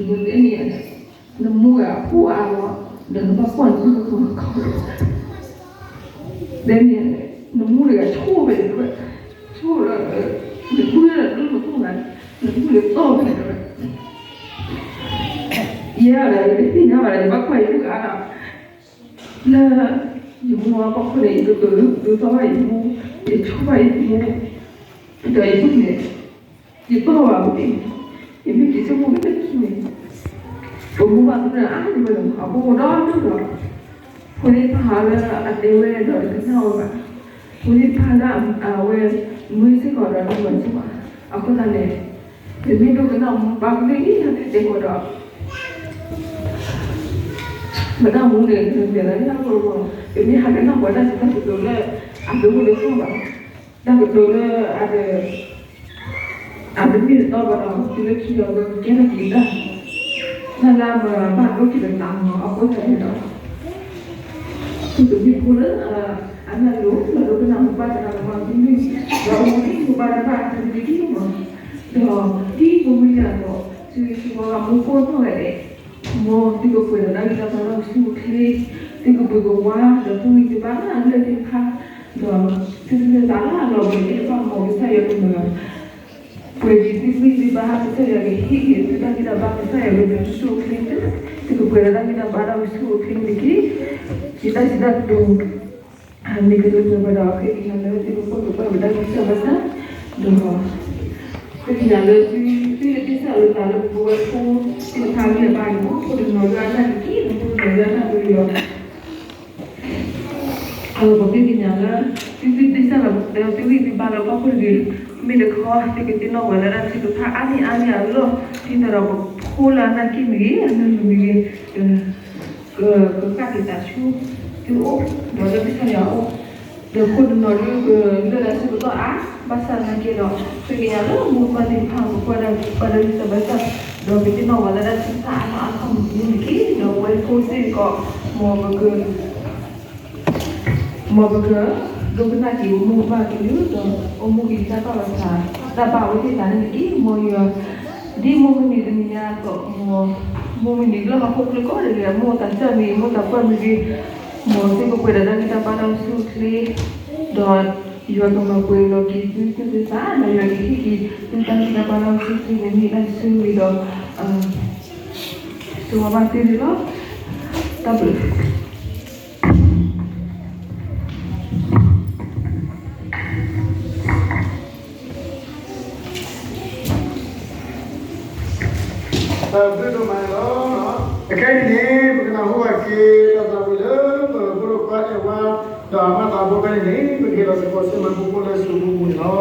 Ini nemu ya puan dan bakuan itu kau dan nemu ya coba itu coba nemu ya dulu tuh kan nemu ya tahu kan iya lah ini nyamar ya bakuan itu kan lah ibu apa pun itu tuh tahu ibu ya coba ibu itu ibu nih ibu apa ini kita mau kita Bumbunya ada belum? Aku udah ada. Kuni pahala ada yang ada kenal kan? Kuni pahala awal musik orang orang cuma. Aku tanya, ini tu kenal bang ni ada tengok dah. Mana mungkin sebenarnya ni aku ini ada nak buat apa betul le? Ada boleh semua. Dah betul le ada ni tahu orang kita kira orang kira kita. Nên là mà bạn có chỉ được tặng họ có thể đó thì tự nhiên cô lớn anh là lúc cái nào ba là mà chính mình và ông ấy của ba là ba thì cái mà rồi đi của mình là nó thì mà làm cô thôi đấy mà thì có phải là đang làm sao suốt thì có phải qua rồi tôi thì bán ăn lên thì khác rồi thì giá là mình để vào một cái thay của mình Jadi bahasa saya lagi higit kita bahasa saya lebih suka itu keberadaan kita barang suka ini kita sudah tu kami kedua pada akhir kita nanti pun berbeda kita bahasa dua kita nanti selalu tahu buat pun kita kami apa itu pun negara lagi pun negara beliau kalau bagi kita kita selalu di bawah apa pun mình khó thì cái tiếng nói là đang chỉ được thả ani rồi thì là khô là đang kim nghĩ nên mình cứ cắt thì ta chú chú ốp đó là cái sao nhỏ được khô được nói được là sẽ có á bát sang đang kia đó thì cái nhà rất một vài điểm hàng qua đây sẽ bây giờ rồi cái tiếng nói là đang chỉ thả nó ăn không những cái rồi quay khô thì có mò bơ Lúc này thì mua ba cái nước rồi, mua cái gì đó là xài. Đã bảo với thằng này cái mua đi mua cái gì thì mình nhà có mua mình đi là không có được là mua tận chân mình mua tập quần mình đi mua thì có quyền là kita barang suci rồi jual toko kue lagi itu sana lagi tentang kita barang suci ini dan suci rồi semua pasti di lo tapi Bây giờ mày đó cái này bây giờ hoa kia là sao bây giờ bây giờ qua nhà qua đó mà tao có cái này bây giờ là có xem mà cũng có là sử dụng nó